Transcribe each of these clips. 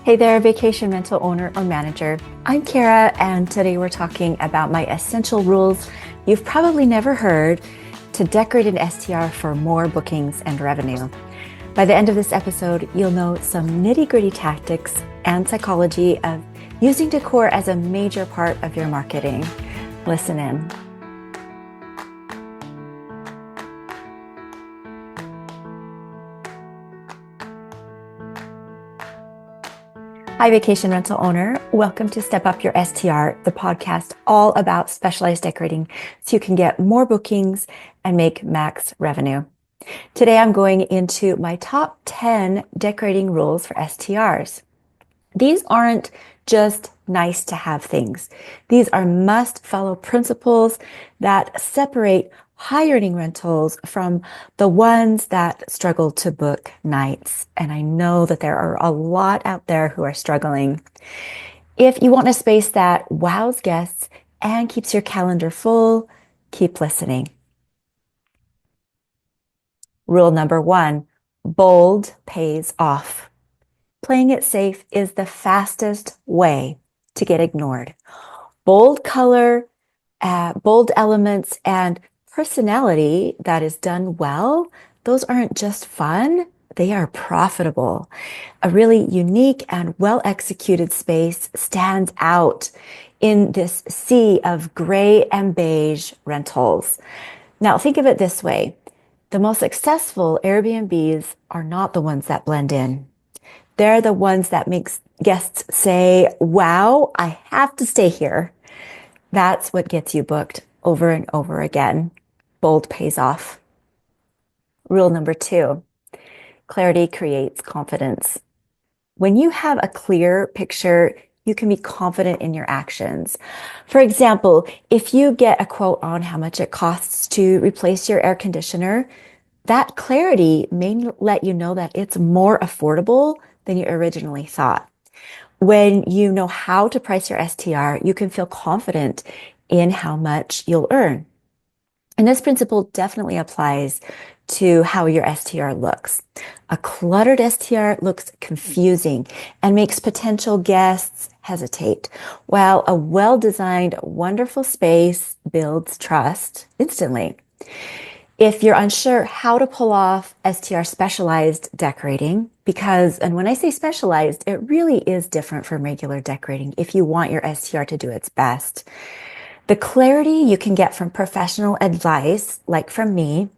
Hey there, vacation rental owner or manager. I'm Kara, and today we're talking about my essential rules you've probably never heard to decorate an STR for more bookings and revenue. By the end of this episode, you'll know some nitty-gritty tactics and psychology of using decor as a major part of your marketing. Listen in. Hi, vacation rental owner. Welcome to Step Up Your STR, the podcast all about specialized decorating so you can get more bookings and make max revenue. Today, I'm going into my top 10 decorating rules for STRs. These aren't just nice to have things. These are must follow principles that separate high earning rentals from the ones that struggle to book nights. And I know that there are a lot out there who are struggling. If you want a space that wows guests and keeps your calendar full, keep listening. Rule number 1, bold pays off. Playing it safe is the fastest way to get ignored. Bold color, bold elements, and personality that is done well, those aren't just fun, they are profitable. A really unique and well-executed space stands out in this sea of gray and beige rentals. Now, think of it this way. The most successful Airbnbs are not the ones that blend in. They're the ones that makes guests say, wow, I have to stay here. That's what gets you booked over and over again. Bold pays off. Rule number 2, clarity creates confidence. When you have a clear picture, you can be confident in your actions. For example, if you get a quote on how much it costs to replace your air conditioner, that clarity may let you know that it's more affordable than you originally thought. When you know how to price your STR, you can feel confident in how much you'll earn. And this principle definitely applies to how your STR looks. A cluttered STR looks confusing and makes potential guests hesitate, while a well-designed, wonderful space builds trust instantly. If you're unsure how to pull off STR specialized decorating, and when I say specialized, it really is different from regular decorating if you want your STR to do its best. The clarity you can get from professional advice, like from me,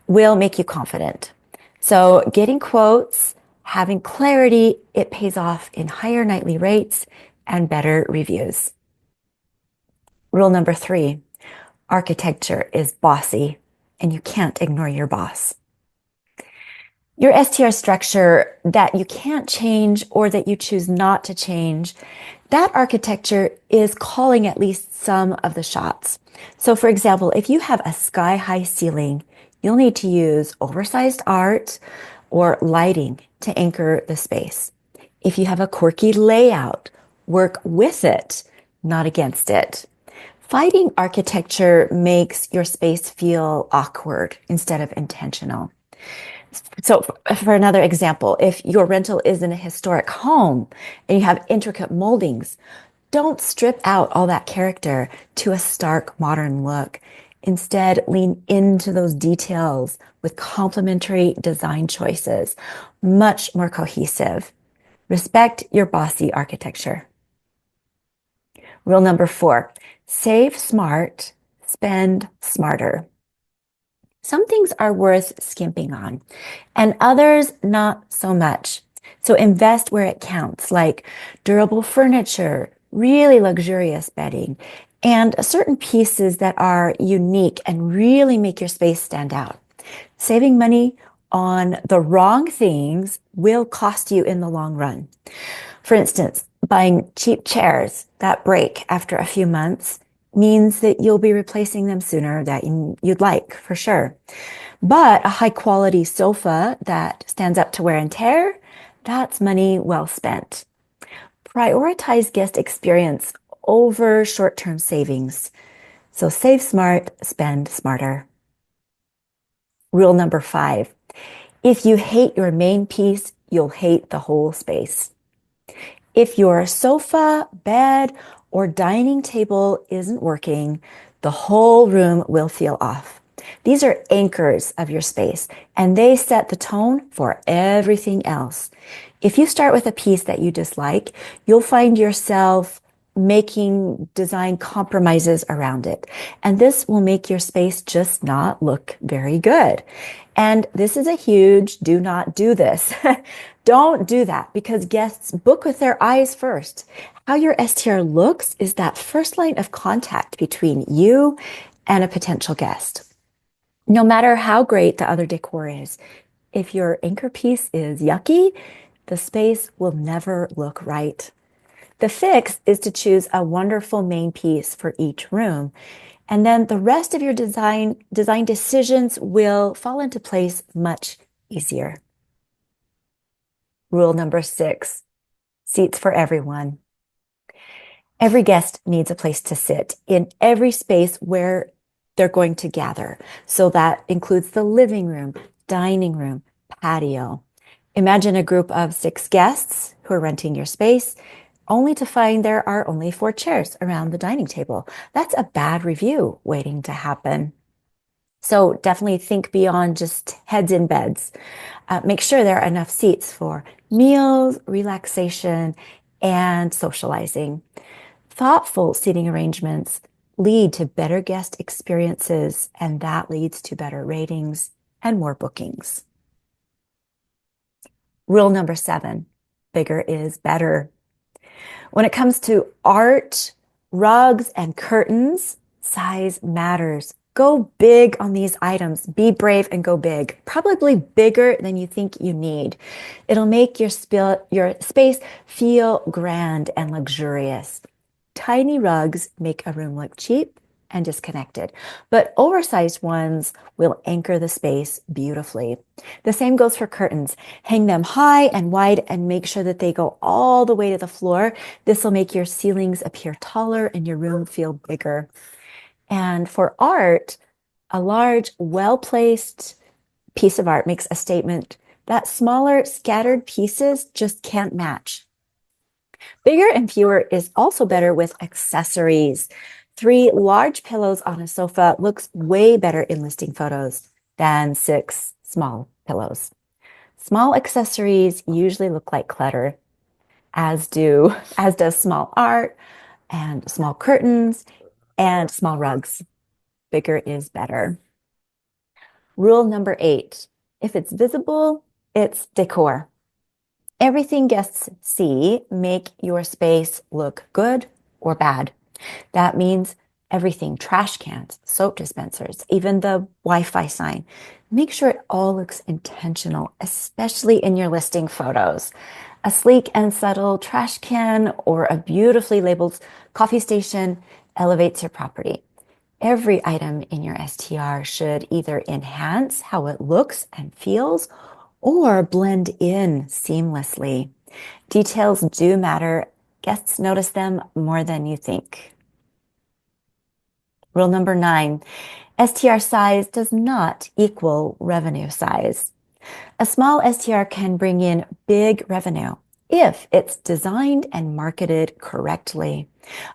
will make you confident. So getting quotes, having clarity, it pays off in higher nightly rates and better reviews. Rule number 3, architecture is bossy, and you can't ignore your boss. Your STR structure that you can't change or that you choose not to change, that architecture is calling at least some of the shots. So for example, if you have a sky-high ceiling, you'll need to use oversized art or lighting to anchor the space. If you have a quirky layout, work with it, not against it. Fighting architecture makes your space feel awkward instead of intentional. So for another example, if your rental is in a historic home and you have intricate moldings, don't strip out all that character to a stark modern look. Instead, lean into those details with complementary design choices, much more cohesive. Respect your bossy architecture. Rule number 4, save smart, spend smarter. Some things are worth skimping on, and others not so much. So invest where it counts, like durable furniture, really luxurious bedding, and certain pieces that are unique and really make your space stand out. Saving money on the wrong things will cost you in the long run. For instance, buying cheap chairs that break after a few months means that you'll be replacing them sooner than you'd like, for sure. But a high quality sofa that stands up to wear and tear, that's money well spent. Prioritize guest experience over short-term savings. So save smart, spend smarter. Rule number 5, if you hate your main piece, you'll hate the whole space. If your sofa, bed, or dining table isn't working, the whole room will feel off. These are anchors of your space, and they set the tone for everything else. If you start with a piece that you dislike, you'll find yourself making design compromises around it. And this will make your space just not look very good. And this is a huge do not do this. Don't do that because guests book with their eyes first. How your STR looks is that first line of contact between you and a potential guest. No matter how great the other decor is, if your anchor piece is yucky, the space will never look right. The fix is to choose a wonderful main piece for each room. And then the rest of your design decisions will fall into place much easier. Rule number 6, seats for everyone. Every guest needs a place to sit in every space where they're going to gather. So that includes the living room, dining room, patio. Imagine a group of 6 guests who are renting your space, only to find there are only 4 chairs around the dining table. That's a bad review waiting to happen. So definitely think beyond just heads in beds. Make sure there are enough seats for meals, relaxation, and socializing. Thoughtful seating arrangements lead to better guest experiences, and that leads to better ratings and more bookings. Rule number 7, bigger is better. When it comes to art, rugs, and curtains, size matters. Go big on these items. Be brave and go big. Probably bigger than you think you need. It'll make your space feel grand and luxurious. Tiny rugs make a room look cheap and disconnected, but oversized ones will anchor the space beautifully. The same goes for curtains. Hang them high and wide and make sure that they go all the way to the floor. This will make your ceilings appear taller and your room feel bigger. And for art, a large, well-placed piece of art makes a statement that smaller, scattered pieces just can't match. Bigger and fewer is also better with accessories. 3 large pillows on a sofa looks way better in listing photos than 6 small pillows. Small accessories usually look like clutter, as does small art and small curtains and small rugs. Bigger is better. Rule number 8, if it's visible, it's decor. Everything guests see make your space look good or bad. That means everything, trash cans, soap dispensers, even the Wi-Fi sign. Make sure it all looks intentional, especially in your listing photos. A sleek and subtle trash can or a beautifully labeled coffee station elevates your property. Every item in your STR should either enhance how it looks and feels or blend in seamlessly. Details do matter. Guests notice them more than you think. Rule number 9, STR size does not equal revenue size. A small STR can bring in big revenue if it's designed and marketed correctly.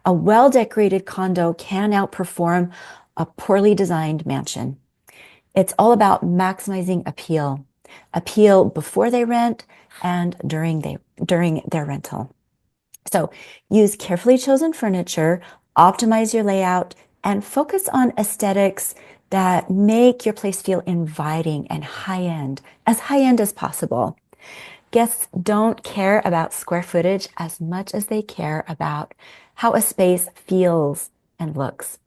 A well-decorated condo can outperform a poorly designed mansion. It's all about maximizing appeal. Appeal before they rent and during their rental. So use carefully chosen furniture, optimize your layout, and focus on aesthetics that make your place feel inviting and high-end as possible. Guests don't care about square footage as much as they care about how a space feels and looks.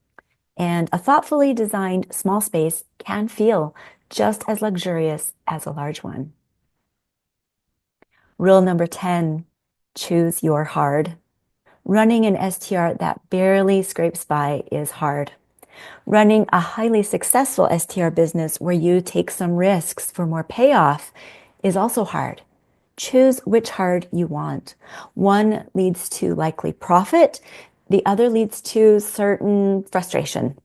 And a thoughtfully designed small space can feel just as luxurious as a large one. Rule number 10, choose your hard. Running an STR that barely scrapes by is hard. Running a highly successful STR business where you take some risks for more payoff is also hard. Choose which hard you want. One leads to likely profit. The other leads to certain frustration.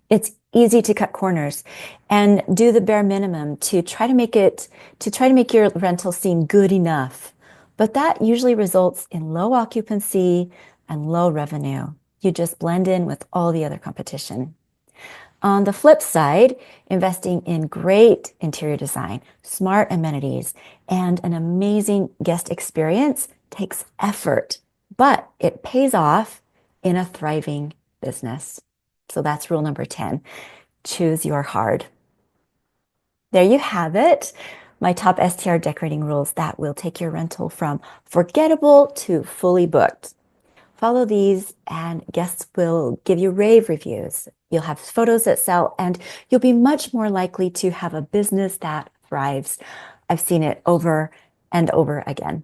It's easy to cut corners and do the bare minimum to try to make your rental seem good enough. But that usually results in low occupancy and low revenue. You just blend in with all the other competition. On the flip side, investing in great interior design, smart amenities, and an amazing guest experience takes effort, but it pays off in a thriving business. So that's rule number 10. Choose your hard. There you have it. My top STR decorating rules that will take your rental from forgettable to fully booked. Follow these and guests will give you rave reviews. You'll have photos that sell and you'll be much more likely to have a business that thrives. I've seen it over and over again.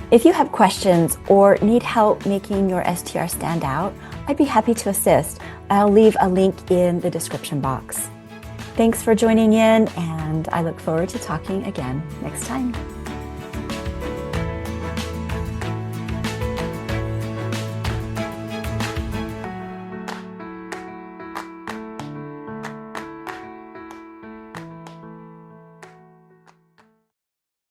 If you have questions or need help making your STR stand out, I'd be happy to assist. I'll leave a link in the description box. Thanks for joining in, and I look forward to talking again next time.